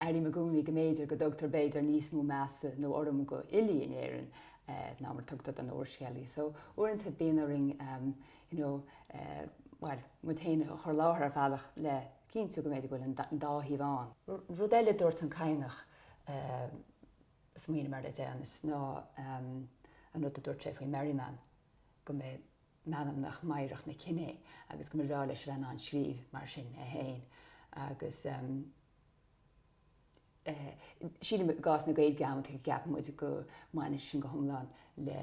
Airní me gúnaí go méidir go dogtar beidir níos mó measa nó orm go ilí in éireann ná mar tugtad an húrscéalaí. So uaireanta bíanaring well, mu téine chur láthair bhealach le cínú go méidir gohfuil an dáhíomháin. Rud eile dúirt an cainach smaoine mar le déanas ná an rud a dúirt sé faoi Merryman go mé meanam nach maireach na cinné agus go rá leis bheith an sríomh mar sin a héin agus síle gás na gaid gaam go gap muid go maine sin go thomláin le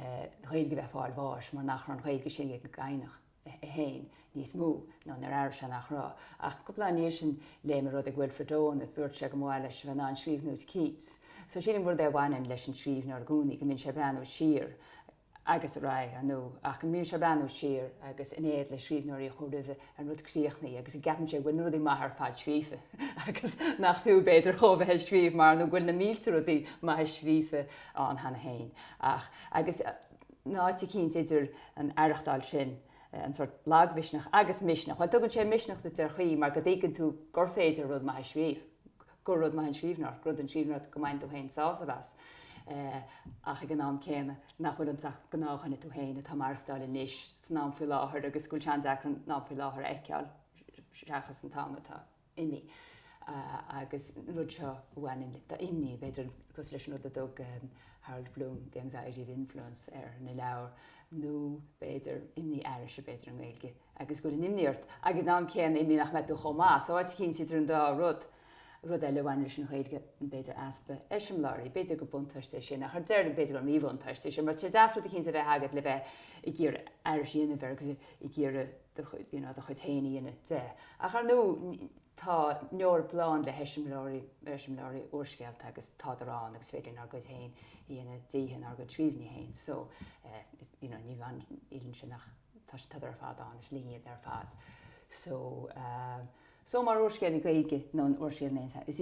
chuilge bheith fáil bháis mar nach an chuilge sin go gaiinech a héin níos mú ná nar air se nach rá. Ach go planíos sin le mar rud a ghfuil fredón a dúirt se go máil leis bheith an sríomhnús Keats. So sin bhd bhhain leis an sríomh nar gúnaí go minn sé breanú siar agus a ra ar nó ach go minn se breanú siar agus in éad le sríomhnúirí chuirih an rud críochnaí agus i gapan sé bhfuil rudí maithar fáil sríomh agus nach fiú beidir chomhthe sríomh mar nó bhfuil na mílte rudí maithe sríomh an hena héin. Ach agus náte cínte idir an airachtáil sin an sort lághhisneach agus misneach. Weil tugann sé misneach tar chuí mar go dtéann tú gur féidir rud maithe sríomh. Gur rud maithe sríomhnar, rud an sríomhnar go maint tú héin sása bheas. Ach ag an nám céine nach bhfuil an go náchanna tú héin a tá marachtáil in níis san nám fiú láthair agus gúil tean deach an nám fiú láthair eiceáil seachas an támatá imí. Agus rud seo bhhain tá imní beidir cos leis rud a dog Harold Bloom, The Anxiety of Influence na leabhar nó beidir imní air se beidir an ghaeilge. Agus gúil an imníart agus nám céan imní nach meú chomá, so áit cín siidir an dá rud eile bhain leis an ghaeilge an beidir aspa eisimláirí, beidir go buntáiste sin nach chu déir an beidir an míbhuntáiste sin, mar sé daspa cinn a bheith agad le bheith i gcéar air síana bhar i gcéar do chutéine inna de. Ach ar nó tá neor blán le heisimláirí húrscéalt agus tá rán agus féidir ar go héin íana díhan ar go tríomhní héin. So ní bhain ílann sin nach tá ar fad an is líiad ar fad. So mar húrscéal gaige nó an húrscéal néise. Is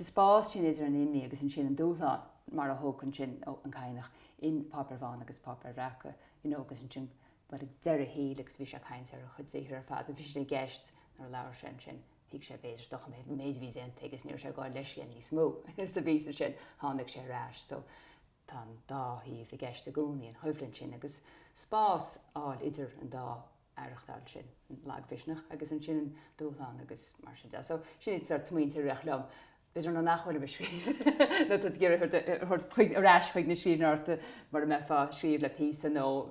spás sin idir an imní agus an sin an dúthán mar a thócann sin an cainach in Papar agus Papar Breac agus an sin bud deire hílagus bhí se caiint ar chud saothar ar fad a bhí sé gceist nar leabhar sin hiic sé beidir stocha méid bhí int agus níor sé gáil leis sin níos mó sa bhí sin tháinig sé ráis. So tá dá híomh i gceist a gúnaí an thuimhlann sin agus spás áil idir an dá airachtáil sin lághhisneach agus an sin dúthán agus mar sin de. So sin ar tmuointe reachlumm beidir nó nachhfuil beschríomh na gur chuig aráis chuig na síarta mar me fá sríomh le písa nó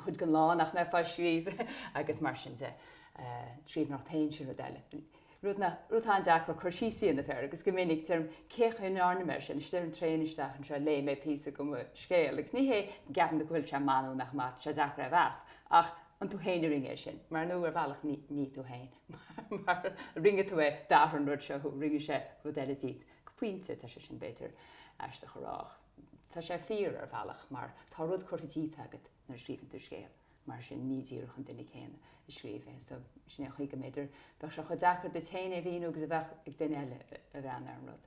chud gan lá nach me fá sríomh agus mar sin de tríomh nach tain sin eile. Rúthain deachar chuirsí síon na fear, agus go minic term cécha in ána sin is an tréineisteach an se le mé písa go scéal. Agus ní hé gapan do bhfuil se manú nach mat se deachar a bheas ach an tú héine ringé sin, mar nó ar bhealach ní tú héin. Mar ringe tú é dáhan rud se ringe sé rud eile díd. Go puinte tá sé sin beidir eiste chorách. Tá sé fír ar bhealach mar tá rud chuirtí agad nar sríomhann tú scéal. Mar sin nídíoch an duine chéine i sríomh. So sin chuig go méidir bheith se chu dechar de téine bhíú agus a bheith ag duine eile a bhean ar an rud.